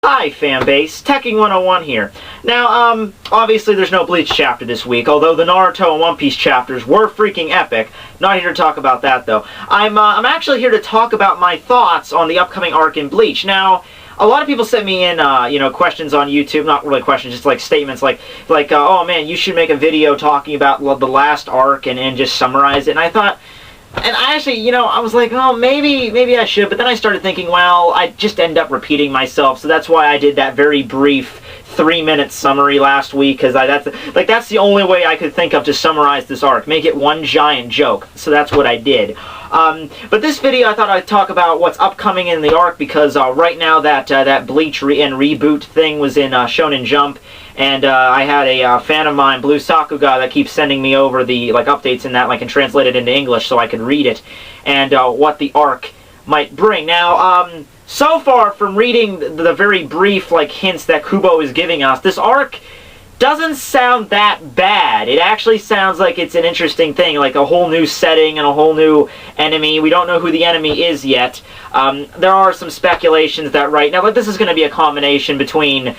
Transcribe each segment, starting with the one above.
Hi fanbase, Tekking101 here. Now, obviously there's no Bleach chapter this week, although the Naruto and One Piece chapters were freaking epic. Not here to talk about that though. I'm actually here to talk about my thoughts on the upcoming arc in Bleach. Now, a lot of people sent me in, questions on YouTube, not really questions, just like statements like, oh man, you should make a video talking about the last arc and just summarize it. And I thought, and I actually, I was like, oh, maybe I should, but then I started thinking, well, I just end up repeating myself, so that's why I did that very brief 3-minute summary last week, because that's the only way I could think of to summarize this arc, make it one giant joke, so that's what I did. But this video, I thought I'd talk about what's upcoming in the arc, because right now that Bleach and reboot thing was in Shonen Jump, and I had a fan of mine, Blue Sakuga, that keeps sending me over the updates in that, and translate it into English so I could read it, and what the arc might bring. Now, so far from reading the very brief hints that Kubo is giving us, this arc doesn't sound that bad. It actually sounds like it's an interesting thing, like a whole new setting and a whole new enemy. We don't know who the enemy is yet. There are some speculations that right now, this is going to be a combination between,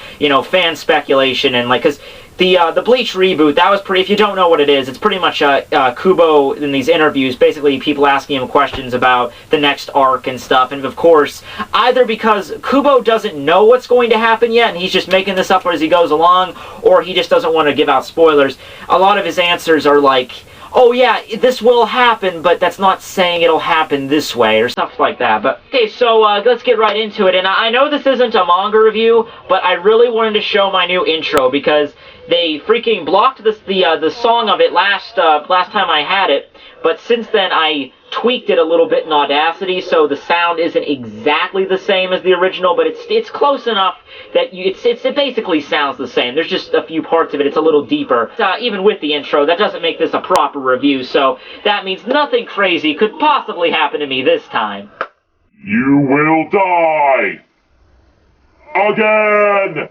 fan speculation and because the Bleach reboot, that was pretty, if you don't know what it is, it's pretty much Kubo in these interviews, basically people asking him questions about the next arc and stuff, and of course, either because Kubo doesn't know what's going to happen yet, and he's just making this up as he goes along, or he just doesn't want to give out spoilers, a lot of his answers are like, oh yeah, this will happen, but that's not saying it'll happen this way, or stuff like that. But okay, so let's get right into it, and I know this isn't a manga review, but I really wanted to show my new intro, because they freaking blocked the song of it last time I had it, but since then I tweaked it a little bit in Audacity, so the sound isn't exactly the same as the original, but it's close enough that it basically sounds the same. There's just a few parts of it, it's a little deeper. Even with the intro, that doesn't make this a proper review, so that means nothing crazy could possibly happen to me this time. You will die! Again!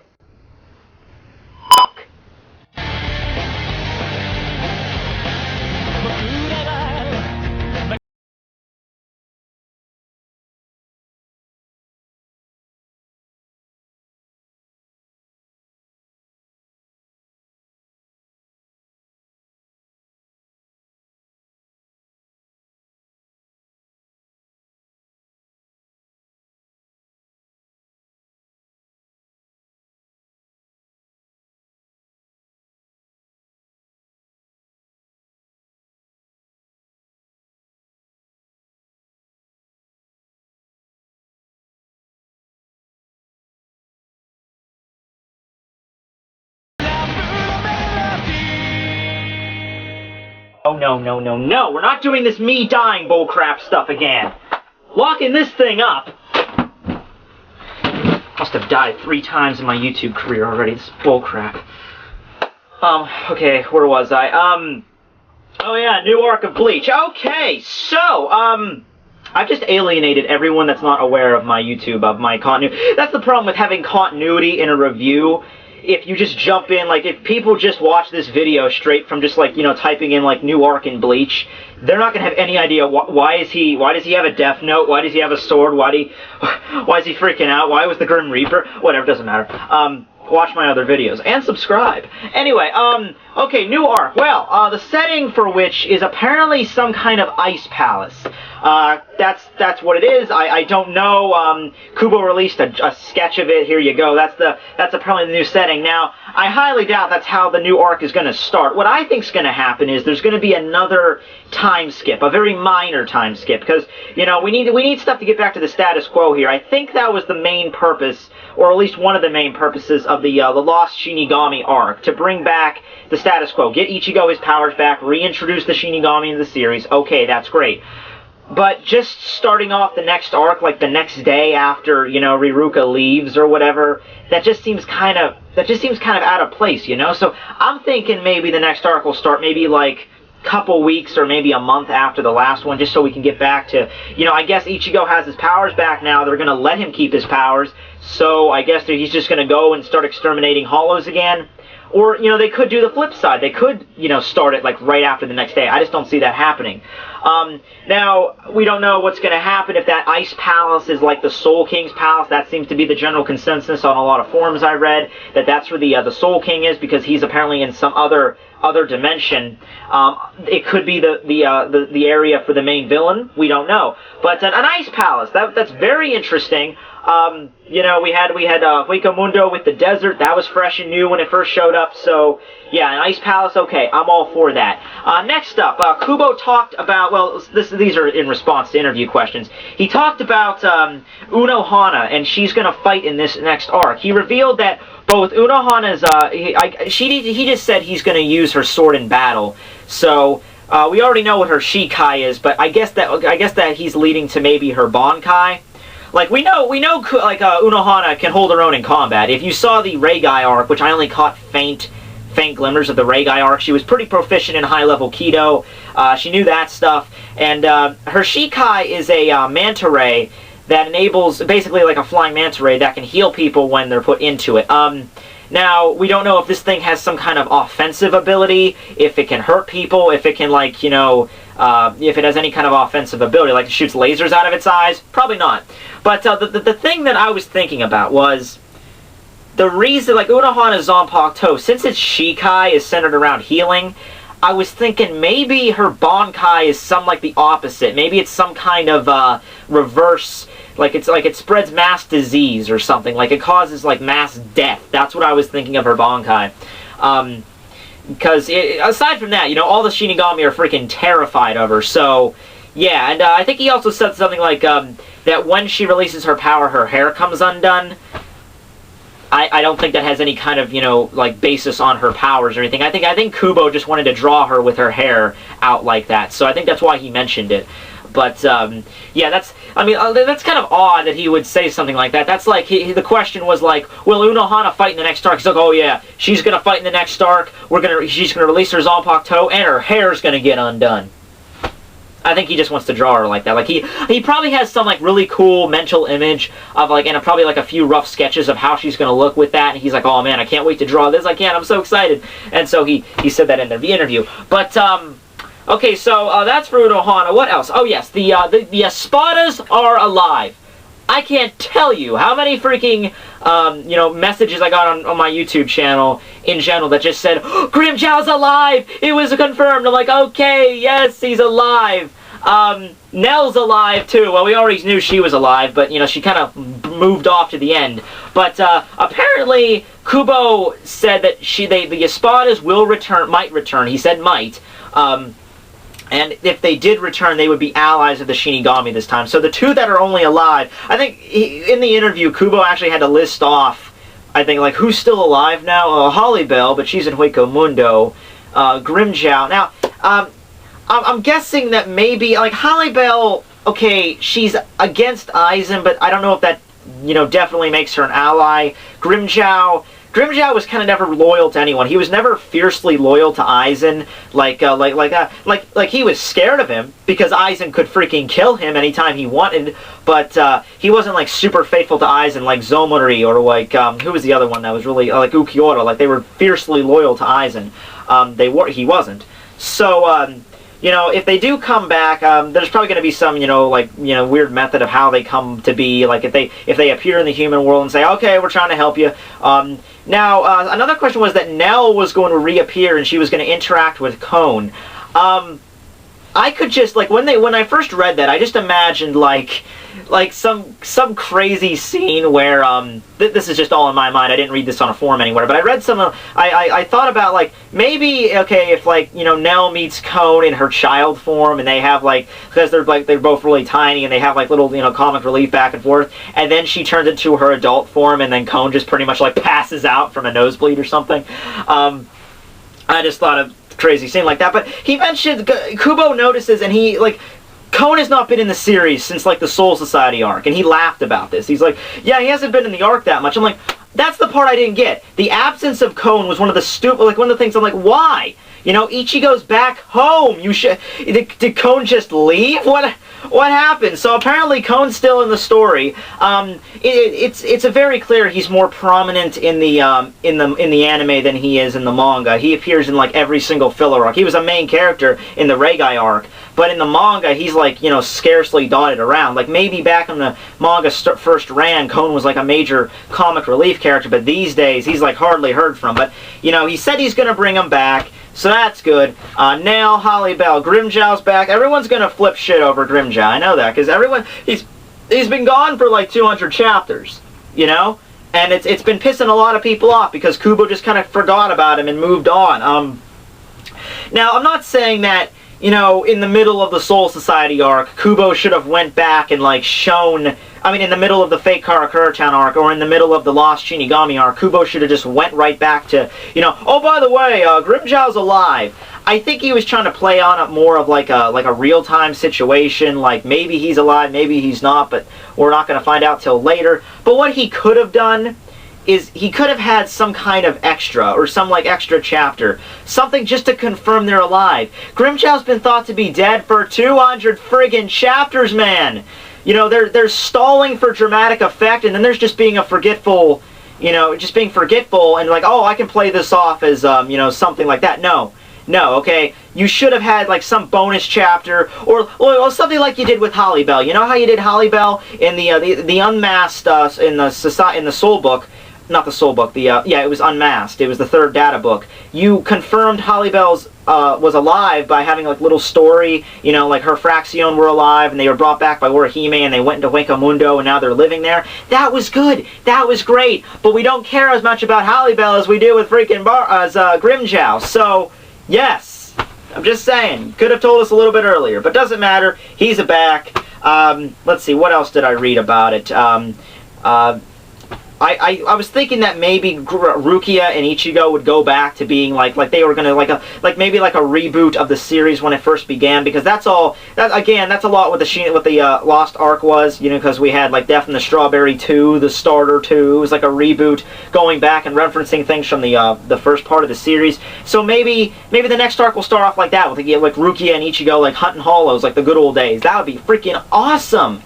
Oh, no, we're not doing this me dying bullcrap stuff again. Locking this thing up. Must have died 3 times in my YouTube career already, this bullcrap. Okay, where was I? Oh yeah, new arc of Bleach. Okay, so, I've just alienated everyone that's not aware of my YouTube, of my continuity. That's the problem with having continuity in a review. If you just jump in, if people just watch this video straight from just, typing in, new arc in Bleach, they're not going to have any idea why does he have a death note, why does he have a sword, why is he freaking out, why was the Grim Reaper, whatever, doesn't matter. Watch my other videos, and subscribe. Anyway, okay, new arc. Well, the setting for which is apparently some kind of ice palace. That's what it is. I don't know. Kubo released a sketch of it. Here you go. That's apparently the new setting. Now, I highly doubt that's how the new arc is going to start. What I think's going to happen is there's going to be another time skip, a very minor time skip, because we need stuff to get back to the status quo here. I think that was the main purpose, or at least one of the main purposes of the Lost Shinigami arc, to bring back the status quo, get Ichigo his powers back, reintroduce the Shinigami in the series. Okay, that's great. But just starting off the next arc, the next day after, Riruka leaves or whatever, that just seems kind of out of place, So I'm thinking maybe the next arc will start maybe couple weeks or maybe a month after the last one, just so we can get back to, I guess Ichigo has his powers back now. They're going to let him keep his powers, so I guess he's just going to go and start exterminating hollows again. Or, you know, they could do the flip side. They could, you know, start it, like, right after the next day. I just don't see that happening. Now, we don't know what's going to happen if that Ice Palace is like the Soul King's palace. That seems to be the general consensus on a lot of forums I read, that that's where the Soul King is, because he's apparently in some other dimension. It could be the area for the main villain. We don't know. But an Ice Palace, that's very interesting. You know, we had Hueco Mundo with the desert. That was fresh and new when it first showed up. So, yeah, an Ice Palace, okay, I'm all for that. Next up, Kubo talked about, well, these are in response to interview questions. He talked about Unohana, and she's going to fight in this next arc. He revealed that both Unohana's, he just said he's going to use her sword in battle. So, we already know what her Shikai is, but I guess that he's leading to maybe her Bankai. Like, we know, like, Unohana can hold her own in combat. If you saw the Reigai arc, which I only caught faint glimmers of the Reigai arc, she was pretty proficient in high-level Kido. She knew that stuff. And her Shikai is a Manta Ray that enables, basically like a flying Manta Ray that can heal people when they're put into it. Now, we don't know if this thing has some kind of offensive ability, if it can hurt people, if it can, like, you know, if it has any kind of offensive ability, like it shoots lasers out of its eyes. Probably not. But the thing that I was thinking about was the reason, like, Unohana's Zanpakuto, since its Shikai is centered around healing, I was thinking maybe her Bankai is like the opposite. Maybe it's some kind of reverse, like it spreads mass disease or something. Like it causes like mass death. That's what I was thinking of her Bankai. Because aside from that, you know, all the Shinigami are freaking terrified of her. So, yeah, and I think he also said something like that when she releases her power, her hair comes undone. I don't think that has any kind of, you know, like, basis on her powers or anything. I think Kubo just wanted to draw her with her hair out like that. So I think that's why he mentioned it. But, yeah, that's kind of odd that he would say something like that. That's like, the question was like, will Unohana fight in the next arc? He's like, oh yeah, she's gonna fight in the next arc, she's gonna release her Zanpakuto, and her hair's gonna get undone. I think he just wants to draw her like that. Like, he probably has some, like, really cool mental image of, like, and probably, like, a few rough sketches of how she's gonna look with that, and he's like, oh man, I can't wait to draw this, I'm so excited. And so he said that in the interview. But, okay, so that's for Unohana. What else? Oh yes, the Espadas are alive. I can't tell you how many freaking you know, messages I got on my YouTube channel in general that just said, oh, Grimjow's alive! It was confirmed. I'm like, okay, yes, he's alive. Nell's alive too. Well, we already knew she was alive, but you know, she kind of moved off to the end. But apparently Kubo said that the Espadas will return, might return. He said might. And if they did return, they would be allies of the Shinigami this time. So the two that are only alive, I think in the interview, Kubo actually had to list off, I think, like, who's still alive now? Holly Bell, but she's in Hueco Mundo. Grimjow. Now, I'm guessing that maybe, like, Holly Bell, okay, she's against Aizen, but I don't know if that, you know, definitely makes her an ally. Grimjow was kind of never loyal to anyone. He was never fiercely loyal to Aizen. Like he was scared of him because Aizen could freaking kill him anytime he wanted. But he wasn't like super faithful to Aizen like Zomori or like who was the other one that was really like Ukiura. Like they were fiercely loyal to Aizen. He wasn't. So you know, if they do come back, there's probably going to be some, weird method of how they come to be. Like if they appear in the human world and say, okay, we're trying to help you. Now, another question was that Nell was going to reappear and she was going to interact with Cone. I could just, like, when I first read that, I just imagined, like some crazy scene where, this is just all in my mind, I didn't read this on a forum anywhere, but I read I thought about, like, maybe, okay, if, like, Nell meets Cone in her child form, and they have, like, because they're both really tiny, and they have, like, little, comic relief back and forth, and then she turns into her adult form, and then Cone just pretty much, like, passes out from a nosebleed or something. I just thought of crazy scene like that, but he mentioned, Kubo notices, and he, like, Cone has not been in the series since, like, the Soul Society arc, and he laughed about this. He's like, yeah, he hasn't been in the arc that much. I'm like, that's the part I didn't get. The absence of Cone was one of the things I'm like, why? You know, Ichigo's back home. Did Kon just leave? What happened? So apparently Kon's still in the story. It's a very clear he's more prominent in the anime than he is in the manga. He appears in like every single filler arc. He was a main character in the Regai arc, but in the manga he's like, you know, scarcely dotted around. Like maybe back when the manga first ran, Kon was like a major comic relief character, but these days he's like hardly heard from. But you know, he said he's gonna bring him back. So that's good. Nail, Holly Bell, Grimjow's back. Everyone's gonna flip shit over Grimjow. I know that, because he's been gone for like 200 chapters, you know? And it's been pissing a lot of people off because Kubo just kind of forgot about him and moved on. Now, I'm not saying that, you know, in the middle of the Soul Society arc, Kubo should have went back and like shown... I mean, in the middle of the fake Karakura Town arc, or in the middle of the Lost Shinigami arc, Kubo should have just went right back to, you know, oh, by the way, Grimjow's alive. I think he was trying to play on it more of like a real-time situation, like maybe he's alive, maybe he's not, but we're not going to find out till later. But what he could have done is he could have had some kind of extra, or some like extra chapter, something just to confirm they're alive. Grimjow's been thought to be dead for 200 friggin' chapters, man. You know, they're stalling for dramatic effect, and then there's just being a forgetful, you know, just being forgetful, and like, oh, I can play this off as, you know, something like that. No, okay? You should have had, like, some bonus chapter, or something like you did with Holly Bell. You know how you did Holly Bell in the Unmasked, in the Soul book? Not the Soul book, yeah, it was Unmasked. It was the third data book. You confirmed Holly Bell's was alive by having like little story, you know, like her Fraxion were alive and they were brought back by Orihime and they went into Huecamundo and now they're living there. That was good. That was great. But we don't care as much about Holly Bell as we do with freaking Grimjow. So, yes. I'm just saying. Could have told us a little bit earlier. But doesn't matter. He's back. Let's see. What else did I read about it? I was thinking that maybe Rukia and Ichigo would go back to being like they were gonna maybe like a reboot of the series when it first began, because that's a lot what the Lost arc was, you know, because we had like Death in the Strawberry 2, the Starter 2. It was like a reboot going back and referencing things from the first part of the series. So maybe the next arc will start off like that with like Rukia and Ichigo like hunting hollows like the good old days. That would be freaking awesome.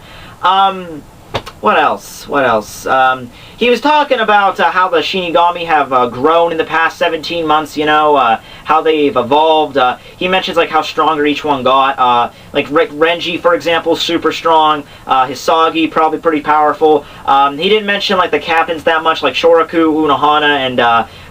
What else? He was talking about how the Shinigami have grown in the past 17 months, you know, how they've evolved. He mentions like how stronger each one got. Like Renji, for example, super strong. Hisagi, probably pretty powerful. He didn't mention like the captains that much, like Shoraku, Unohana, and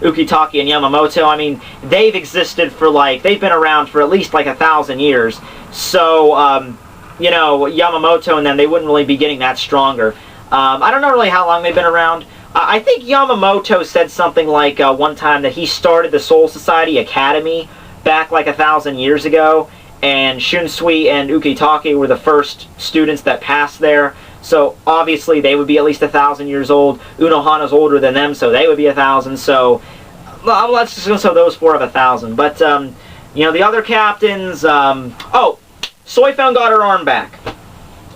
Ukitake and Yamamoto. I mean, they've existed for they've been around for at least like 1,000 years. So, you know, Yamamoto and them, they wouldn't really be getting that stronger. I don't know really how long they've been around. I think Yamamoto said something like one time that he started the Soul Society Academy back like 1,000 years ago, and Shunsui and Ukitake were the first students that passed there. So obviously they would be at least 1,000 years old. Unohana's older than them, so they would be 1,000. So let's just go those four of 1,000. But you know, the other captains. Oh, Soifon got her arm back.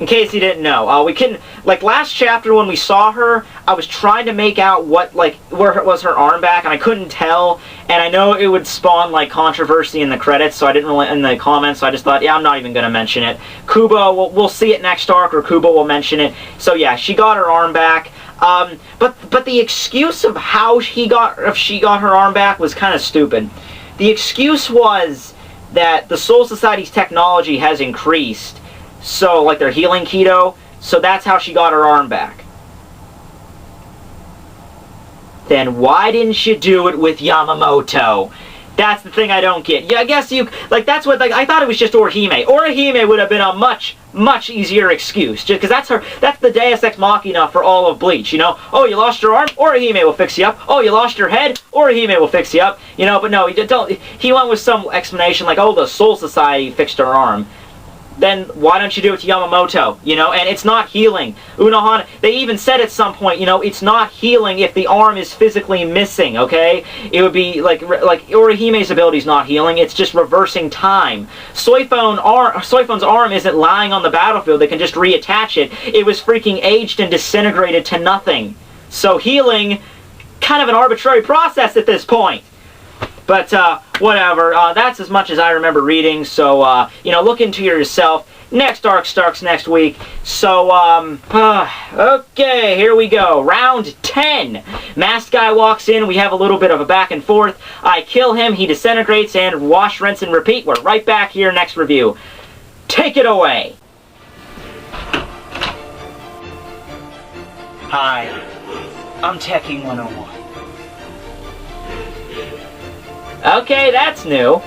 In case you didn't know, we couldn't, like last chapter when we saw her, I was trying to make out where was her arm back, and I couldn't tell, and I know it would spawn like controversy in the credits, so I didn't really, in the comments, so I just thought, yeah, I'm not even going to mention it. Kubo, we'll see it next arc, or Kubo will mention it. So yeah, she got her arm back. But the excuse of how she got her arm back was kind of stupid. The excuse was that the Soul Society's technology has increased. So, like, they're healing keto, so that's how she got her arm back. Then why didn't you do it with Yamamoto? That's the thing I don't get. Yeah, I guess that's what, I thought it was just Orihime. Orihime would have been a much, much easier excuse, just because that's the Deus Ex Machina for all of Bleach, you know? Oh, you lost your arm? Orihime will fix you up. Oh, you lost your head? Orihime will fix you up. You know, but no, he went with some explanation like, oh, the Soul Society fixed her arm. Then why don't you do it to Yamamoto, you know? And it's not healing. Unohana, they even said at some point, you know, it's not healing if the arm is physically missing, okay? It would be like Orihime's ability is not healing, it's just reversing time. Soifon's arm isn't lying on the battlefield, they can just reattach it. It was freaking aged and disintegrated to nothing. So healing, kind of an arbitrary process at this point. But whatever. That's as much as I remember reading, so, look into it yourself. Next arc starts next week. So, okay, here we go. Round 10. Masked guy walks in. We have a little bit of a back and forth. I kill him. He disintegrates, and wash, rinse, and repeat. We're right back here next review. Take it away. Hi, I'm Tekking101. Okay, that's new.